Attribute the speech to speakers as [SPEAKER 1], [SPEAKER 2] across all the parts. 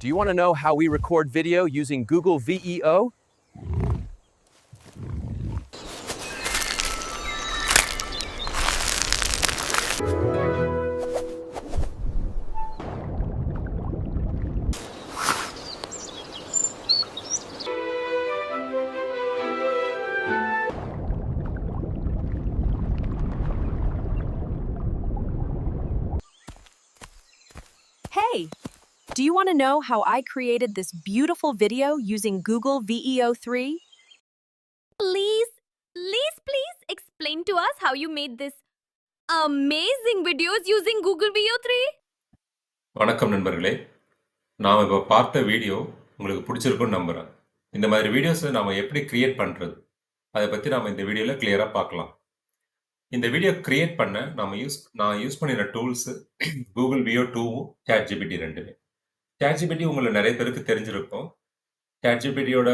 [SPEAKER 1] Do you want to know how we record video using Google VEO?
[SPEAKER 2] Hey, do you want to know how I created this beautiful video using Google VEO3?
[SPEAKER 3] Please explain to us how you made this amazing videos using Google VO3.
[SPEAKER 4] வணக்கம் நண்பர்களே, நாம் இப்போ பார்த்த video உங்களுக்கு பிடிச்சிருக்குன்னு நம்புகிறேன். இந்த மாதிரி வீடியோஸை நாம் எப்படி கிரியேட் பண்ணுறது, அதை பற்றி நாம் இந்த வீடியோவில் கிளியராக பார்க்கலாம். இந்த வீடியோ கிரியேட் பண்ண நான் யூஸ் பண்ணின டூல்ஸு கூகுள் VO2வும் ChatGPT ரெண்டுமே. ChatGPT உங்களை நிறைய பேருக்கு தெரிஞ்சிருக்கும். ChatGPTயோட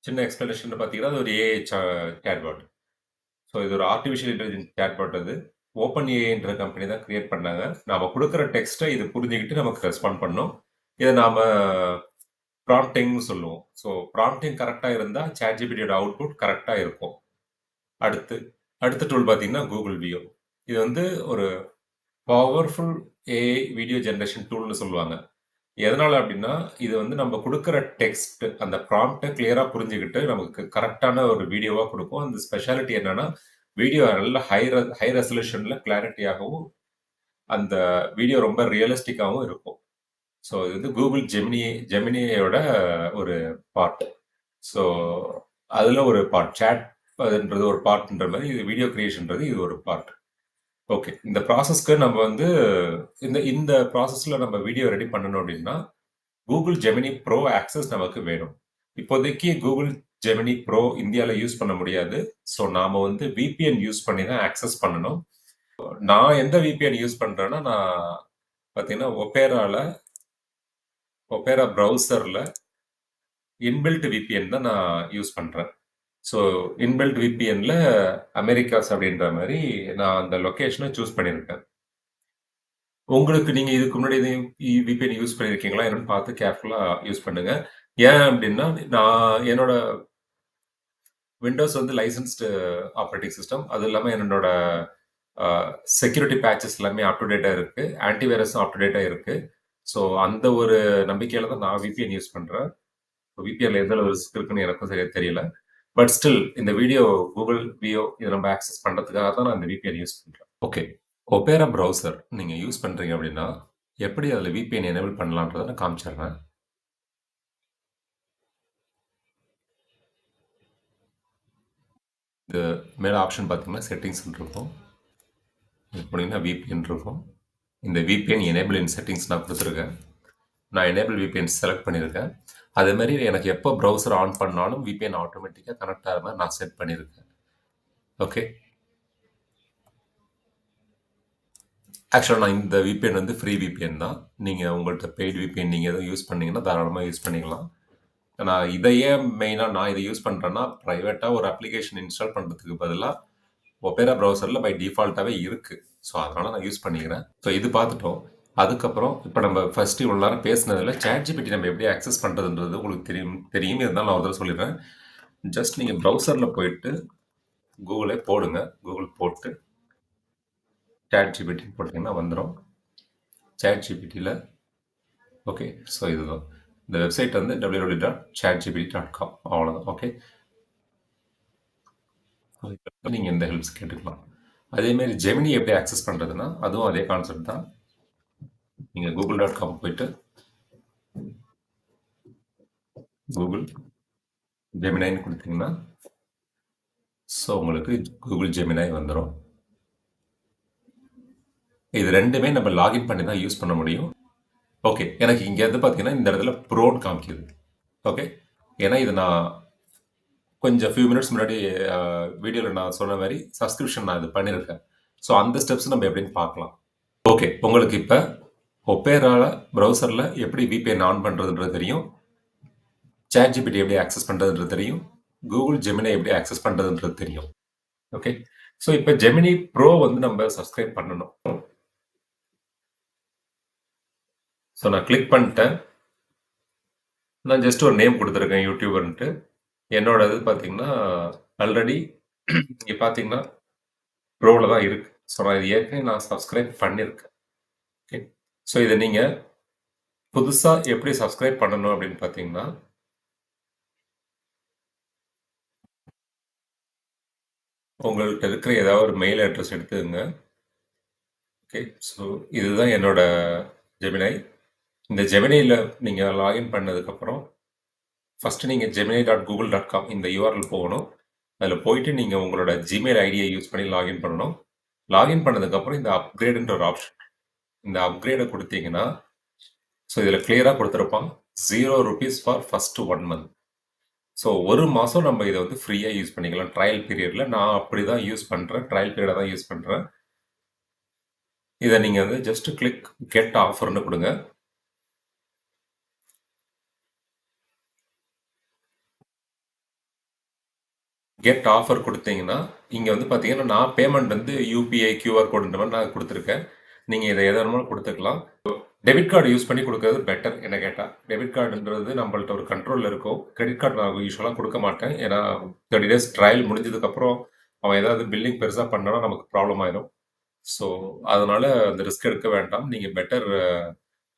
[SPEAKER 4] சின்ன எக்ஸ்பிளனேஷன் பார்த்தீங்கன்னா அது ஒரு ஏஐ சேட்பாட். ஸோ இது ஒரு ஆர்டிஃபிஷியல் இன்டெலிஜென்ஸ் சேட்பாட். அது ஓப்பன் ஏஐன்ற கம்பெனி தான் கிரியேட் பண்ணாங்க. நாம் கொடுக்குற டெக்ஸ்ட்டை இது புரிஞ்சுக்கிட்டு நமக்கு ரெஸ்பாண்ட் பண்ணோம். இதை நாம் ப்ராம்ப்டிங்னு சொல்லுவோம். ஸோ ப்ராம்ப்டிங் கரெக்டாக இருந்தால் ChatGPTயோட அவுட்புட் கரெக்டாக இருக்கும். அடுத்த டூல் பார்த்தீங்கன்னா கூகுள் வியோ. இது வந்து ஒரு பவர்ஃபுல் ஏஐ வீடியோ ஜென்ரேஷன் டூல்னு சொல்லுவாங்க. எதனால் அப்படின்னா இது வந்து நம்ம கொடுக்குற டெக்ஸ்ட் அந்த ப்ராம்ப்டை கிளியராக புரிஞ்சுக்கிட்டு நமக்கு கரெக்டான ஒரு வீடியோவாக கொடுக்கும். அந்த ஸ்பெஷாலிட்டி என்னன்னா வீடியோ நல்ல ஹை ரெசல்யூஷனில் கிளாரிட்டியாகவும் அந்த வீடியோ ரொம்ப ரியலிஸ்டிக்காகவும் இருக்கும். ஸோ இது வந்து கூகுள் ஜெமினியோட ஒரு பார்ட். ஸோ அதில் ஒரு பார்ட் சேட் அதுன்றது ஒரு பார்ட்ன்ற மாதிரி இது வீடியோ கிரியேஷன்றது இது ஒரு பார்ட். ஓகே, இந்த ப்ராசஸ்க்கு நம்ம வந்து இந்த ப்ராசஸில் நம்ம வீடியோ ரெடி பண்ணணும் அப்படின்னா கூகுள் ஜெமினி ப்ரோ ஆக்சஸ் நமக்கு வேணும். இப்போதைக்கு கூகுள் ஜெமினி ப்ரோ இந்தியாவில் யூஸ் பண்ண முடியாது. ஸோ நாம் வந்து VPN யூஸ் பண்ணி தான் ஆக்சஸ் பண்ணணும். நான் எந்த VPN யூஸ் பண்ணுறேன்னா நான் பார்த்தீங்கன்னா ஒப்பேரா ப்ரௌசரில் இன்பில்ட் VPN தான் நான் யூஸ் பண்ணுறேன். ஸோ இன்பில்ட் VPNல அமெரிக்காஸ் அப்படின்ற மாதிரி நான் அந்த லொக்கேஷனை சூஸ் பண்ணியிருக்கேன். உங்களுக்கு நீங்கள் இதுக்கு முன்னாடி VPN யூஸ் பண்ணியிருக்கீங்களா என்னன்னு பார்த்து கேர்ஃபுல்லாக யூஸ் பண்ணுங்க. ஏன் அப்படின்னா நான் என்னோட விண்டோஸ் வந்து லைசன்ஸ்டு ஆப்ரேட்டிங் சிஸ்டம், அது இல்லாமல் என்னோட செக்யூரிட்டி பேட்சஸ் எல்லாமே அப் டு டேட்டாக இருக்குது, ஆன்டிவைரஸும் அப் டு டேட்டாக இருக்குது. ஸோ அந்த ஒரு நம்பிக்கையில் தான் நான் VPN யூஸ் பண்ணுறேன். VPNல எந்த அளவு ரிஸ்க் இருக்குன்னு எனக்கும் சரியாக தெரியல. பட் ஸ்டில் இந்த வீடியோ கூகுள் வியோ இதை நம்ம ஆக்சஸ் பண்ணுறதுக்காக தான் நான் இந்த VPN யூஸ் பண்ணுறேன். ஓகே, ஒப்பேரா ப்ரௌசர் நீங்கள் யூஸ் பண்ணுறீங்க அப்படின்னா எப்படி அதில் VPN எனேபிள் பண்ணலான்றதை நான் காமிச்சிடுறேன். இது மேலே ஆப்ஷன் பார்த்தீங்கன்னா செட்டிங்ஸ் இருக்கும். இது போனீங்கன்னா VPN இருக்கும். இந்த VPN எனேபிள் இன் செட்டிங்ஸ் நான் கொடுத்துருக்கேன். நான் எனேபிள் VPN செலக்ட் பண்ணியிருக்கேன். அதே மாதிரி எனக்கு எப்போ ப்ரௌசர் ஆன் பண்ணாலும் VPN ஆட்டோமேட்டிக்காக கனெக்ட் ஆகிற மாதிரி நான் செட் பண்ணியிருக்கேன். ஓகே, ஆக்சுவலாக நான் இந்த VPN வந்து ஃப்ரீ VPN தான். நீங்கள் உங்கள்கிட்ட பெய்டு VPN நீங்கள் எதுவும் யூஸ் பண்ணிங்கன்னா தாராளமாக யூஸ் பண்ணிக்கலாம். நான் இதையே மெயினாக நான் இதை யூஸ் பண்ணுறேன்னா ப்ரைவேட்டாக ஒரு அப்ளிகேஷன் இன்ஸ்டால் பண்ணுறதுக்கு பதிலாக ஒப்பேரா ப்ரௌசரில் பை டிஃபால்ட்டாகவே இருக்குது. ஸோ அதனால் நான் யூஸ் பண்ணிக்கிறேன். ஸோ இது பார்த்துட்டோம். அதுக்கப்புறம் இப்போ நம்ம ஃபஸ்ட்டு இவ்வளோ நேரம் பேசினதில் ChatGPT நம்ம எப்படி ஆக்சஸ் பண்ணுறதுன்றது உங்களுக்கு தெரியும் இருந்தாலும் நான் ஒரு தடவை சொல்லிடுறேன். ஜஸ்ட் நீங்கள் ப்ரௌசரில் போயிட்டு கூகுளே போடுங்க. கூகுள் போட்டு ChatGPT போட்டிங்கன்னா வந்துடும். ChatGPTயில் ஓகே, ஸோ இதுதான் இந்த வெப்சைட் வந்து www.chatgpt.com அவ்வளோதான். ஓகே, நீங்கள் எந்த ஹெல்ப்ஸ் கேட்டுக்கலாம். அதேமாரி ஜெமினி எப்படி ஆக்சஸ் பண்ணுறதுன்னா அதுவும் அதே கான்செப்ட் தான். நீங்கள் google.com போயிட்டு கூகுள் ஜெமினாயின்னு கொடுத்தீங்கன்னா ஸோ உங்களுக்கு கூகுள் ஜெமினாய் வந்துடும். இது ரெண்டுமே நம்ம லாகின் பண்ணி தான் யூஸ் பண்ண முடியும். ஓகே, எனக்கு இங்கே வந்து பார்த்தீங்கன்னா இந்த இடத்துல ப்ரோன்னு காமிக்குது. ஓகே, ஏன்னா இது நான் கொஞ்சம் ஃபியூ மினிட்ஸ் முன்னாடி வீடியோவில் நான் சொன்ன மாதிரி சப்ஸ்கிரிப்ஷன் நான் இது பண்ணியிருக்கேன். ஸோ அந்த ஸ்டெப்ஸ் நம்ம எப்படின்னு பார்க்கலாம். ஓகே, உங்களுக்கு இப்போ ஒப்பேரால ப்ரௌசரில் எப்படி VPN ஆன் பண்ணுறதுன்றது தெரியும், ChatGPT எப்படி ஆக்சஸ் பண்ணுறதுன்றது தெரியும், கூகுள் ஜெமினை எப்படி ஆக்சஸ் பண்ணுறதுன்றது தெரியும். ஓகே, ஸோ இப்போ ஜெமினி ப்ரோ வந்து நம்ம சப்ஸ்கிரைப் பண்ணணும். ஸோ நான் கிளிக் பண்ணிட்டேன். நான் ஜஸ்ட் ஒரு நேம் குடுத்துருக்கேன் யூடியூபர்ன்ட்டு. என்னோட இது பார்த்தீங்கன்னா, ஆல்ரெடி இங்க பார்த்தீங்கன்னா, ப்ரோல தான் இருக்கு. ஸோ நான் இது ஏற்கனவே நான் சப்ஸ்கிரைப் பண்ணியிருக்கேன். ஓகே. ஸோ இத நீங்க புதுசா எப்படி சப்ஸ்கிரைப் பண்ணணும் அப்படின்னு பார்த்தீங்கன்னா, உங்கள்ட்ட இருக்கிற ஏதாவது ஒரு மெயில் அட்ரஸ் எடுத்துக்கங்க. ஓகே. ஸோ இதுதான் என்னோட ஜெமினை. இந்த ஜெமினியில நீங்க லாகின் பண்ணதுக்கப்புறம், ஃபர்ஸ்ட்டு நீங்க gemini.google.com இந்த யூஆர்எல் போகணும். அதில போயிட்டு நீங்க உங்களோட ஜிமெயில் ஐடிய யூஸ் பண்ணி லாகின் பண்ணணும். லாகின் பண்ணதுக்கப்புறம் இந்த அப்கிரேடுன்ற ஒரு ஆப்ஷன். இந்த அப்கிரேட குடுத்தீங்கன்னா, ஸோ இதில கிளியரா குடுத்திருப்பான். ₹0 ஃபார் ஃபர்ஸ்ட் 1 மந்த். ஸோ 1 மாசம் நம்ம இத வந்து ஃப்ரீயா யூஸ் பண்ணிக்கலாம். ட்ரையல் பீரியட்ல. நான் அப்படிதான் யூஸ் பண்றேன். ட்ரையல் பீரியடா தான் யூஸ் பண்றேன். இத நீங்க வந்து ஜஸ்ட் கிளிக் கெட் ஆஃபர்ன்னு குடுங்க. கெட் ஆஃபர் குடுத்தீங்கன்னா, இங்க வந்து பார்த்தீங்கன்னா, நான் பேமெண்ட் வந்து யுபிஐ, கியூஆர் கோடுன்ற மாரி நான் குடுத்துருக்கேன். நீங்க இத எத வேணுமானாலும் குடுத்துக்கலாம். டெபிட் கார்டு யூஸ் பண்ணி குடுக்குறது பெட்டர் என்ன கேட்டா. டெபிட் கார்டுன்றது நம்மள்ட்ட ஒரு கண்ட்ரோல்ல இருக்கும். கிரெடிட் கார்டு நான் யூசுவலா குடுக்க மாட்டேன். ஏன்னா 30 டேஸ் ட்ரையல் முடிஞ்சதுக்கப்புறம், அவன் ஏதாவது பில்லிங் பெருசா பண்ணானா நமக்கு ப்ராப்ளம் ஆயிரும். ஸோ, அதனால அந்த ரிஸ்க் எடுக்க வேண்டாம். நீங்க பெட்டர்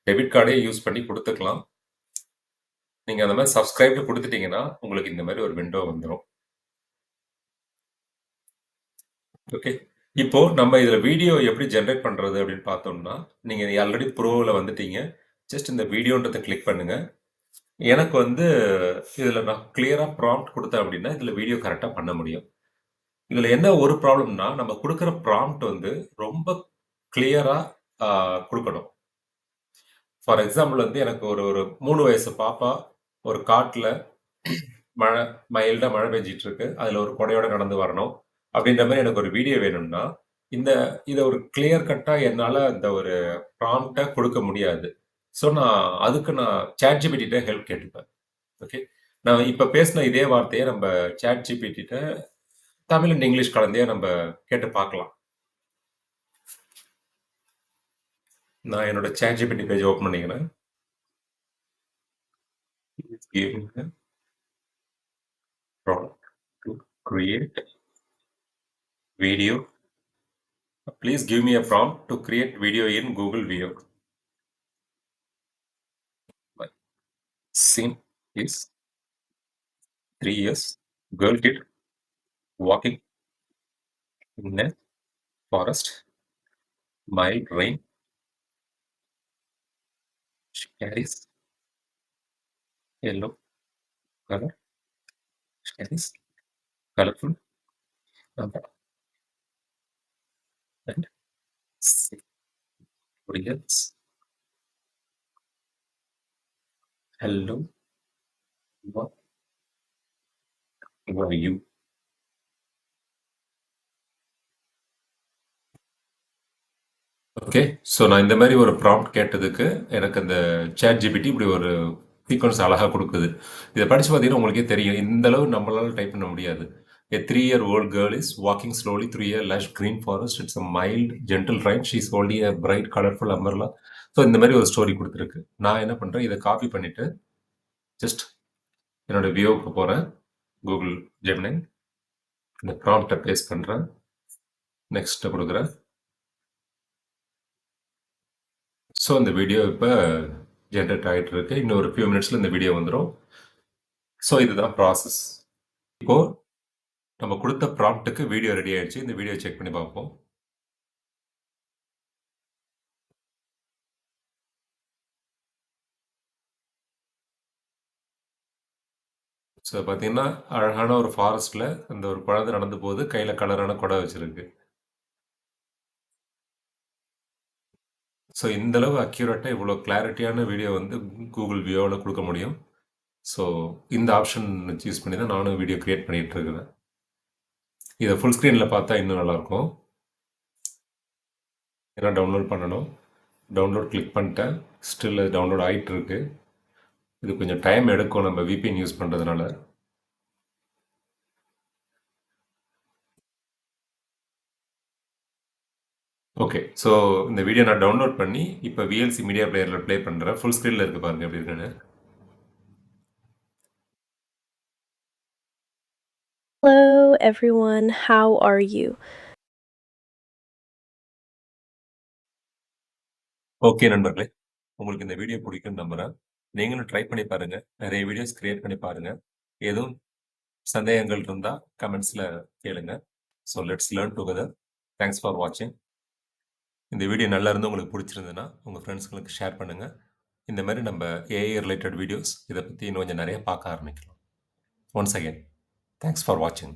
[SPEAKER 4] டெபிட் கார்டே யூஸ் பண்ணி குடுத்துக்கலாம். நீங்க அந்த மாரி சப்ஸ்கிரைப்டு குடுத்துட்டீங்கன்னா, உங்களுக்கு இந்த மாரி ஒரு விண்டோ வந்துரும். ஓகே. இப்போ நம்ம இதுல வீடியோ எப்படி ஜெனரேட் பண்றது அப்படின்னு பார்த்தோம்னா, நீங்க ஆல்ரெடி ப்ரோல வந்துட்டீங்க. ஜஸ்ட் இந்த வீடியோன்றத கிளிக் பண்ணுங்க. எனக்கு வந்து இதுல நான் கிளியரா ப்ராம்ப்ட் குடுத்தேன் அப்படின்னா, இதுல வீடியோ கரெக்ட்டா பண்ண முடியும். இதுல என்ன ஒரு ப்ராப்ளம்னா, நம்ம குடுக்குற ப்ராம்ப்ட் வந்து ரொம்ப கிளியரா ஆ குடுக்கணும். ஃபார் எக்ஸாம்பிள் வந்து எனக்கு ஒரு ஒரு 3 வயசு பாப்பா ஒரு காட்டுல மழை மைல்டா மழை பெஞ்சுட்டு இருக்கு. அதுல ஒரு கொடையோட நடந்து வரணும். அப்படின்ற மாரி எனக்கு ஒரு வீடியோ வேணும்னா, இந்த இத ஒரு கிளியர் கட்டா என்னால அந்த ஒரு ப்ராம்ப்ட்ட குடுக்க முடியாது. ஸோ நான் ChatGPTட்ட ஹெல்ப் கேட்டுப்பேன். ஓகே. நான் இப்ப பேசின இதே வார்த்தைய நம்ப ChatGPTட்ட தமிழ் அண்ட் இங்கிலீஷ் கலந்தே நம்ப கேட்டு பார்க்கலாம். நான் என்னோட ChatGPT பேஜ் ஓப்பன் பண்ணிக்கிறேன். Give me a prompt to create video. Please give me a prompt to create video in Google View. My scene is 3 years, girl kid walking in a forest, mild rain, she carries yellow color, she carries colorful umbrella and reads, hello, what are you? Okay. So நான் இந்த மாரி ஒரு prompt கேட்டதுக்கு, எனக்கு அந்த ChatGPT இப்படி ஒரு sequence அழகா குடுக்குது. இத படிச்சு பார்த்தீங்கன்னா உங்களுக்கே தெரியும். இந்த அளவு நம்மளால டைப் பண்ண முடியாது. A 3-year-old girl is walking slowly through a lush green forest. It's a mild, gentle rain. She's holding a bright, colorful umbrella. So இந்த மாரி ஒரு ஸ்டோரி குடுத்துருக்கு. நான் என்ன பண்றேன், இத காப்பி பண்ணிட்டு, ஜஸ்ட் என்னோட வியூவுக்கு போறேன். Google Gemini. இந்த ப்ராம்ப்ட்ட பேஸ்ட் பண்றேன். நெக்ஸ்ட் குடுக்குறேன். ஸோ இந்த வீடியோ இப்ப ஜெனரேட் ஆயிட்டு இருக்கு. இன்னும் ஒரு ஃபியூ மினிட்ஸ்ல இந்த வீடியோ வந்துரும். ஸோ இதுதான் ப்ராசஸ். இப்போ நம்ம குடுத்த ப்ராம்ப்ட்க்கு வீடியோ ரெடி ஆயிடுச்சு. இந்த வீடியோ செக் பண்ணி பார்ப்போம். ஸோ பார்த்தீங்கன்னா, அழகான ஒரு ஃபாரஸ்ட்ல அந்த ஒரு குழந்தை நடந்து போகுது. கையில கலரான குடை வச்சிருக்கு. ஸோ இந்த அளவு அக்யூரேட்டா இவ்வளோ கிளாரிட்டியான வீடியோ வந்து Google வியோல குடுக்க முடியும். ஸோ இந்த ஆப்ஷன் யூஸ் பண்ணி தான் நானும் வீடியோ கிரியேட் பண்ணிட்டு இருக்கிறேன். இத ஃபுல் ஸ்க்ரீன்ல பார்த்தா இன்னும் நல்லாயிருக்கும். ஏன்னா டவுன்லோட் பண்ணணும். டவுன்லோட் கிளிக் பண்ணிட்டேன். ஸ்டில் அது டவுன்லோட் ஆயிட்டு இருக்கு. இது கொஞ்சம் டைம் எடுக்கும் நம்ம VPN யூஸ் பண்றதுனால. ஓகே. ஸோ இந்த வீடியோ நான் டவுன்லோட் பண்ணி, இப்ப VLC மீடியா பிளேயர்ல ப்ளே பண்றேன். ஃபுல் ஸ்க்ரீன்ல இருக்கு பாருங்க எப்படி இருக்குன்னு.
[SPEAKER 5] Hello, everyone. How are you?
[SPEAKER 4] Okay நண்பர்களே, உங்களுக்கு இந்த வீடியோ பிடிக்கும்னு நம்புறேன். நீங்களும் ட்ரை பண்ணி பாருங்க. நெறைய வீடியோஸ் கிரியேட் பண்ணி பாருங்க. எதுவும் சந்தேகங்கள் இருந்தா கமெண்ட்ஸ்ல கேளுங்க. So let's learn together. Thanks for வாட்சிங். இந்த வீடியோ நல்லா இருந்து உங்களுக்கு பிடிச்சிருந்ததுன்னா, உங்க ஃப்ரெண்ட்ஸ்களுக்கு ஷேர் பண்ணுங்க. இந்த மாரி நம்ம ஏஐ ரிலேட்டட் வீடியோஸ் இத பத்தி இன்னும் கொஞ்சம் நெறைய பார்க்க ஆரம்பிக்கலாம். ஒன்ஸ் அகைன், தேங்க்ஸ் ஃபார் வாட்சிங்.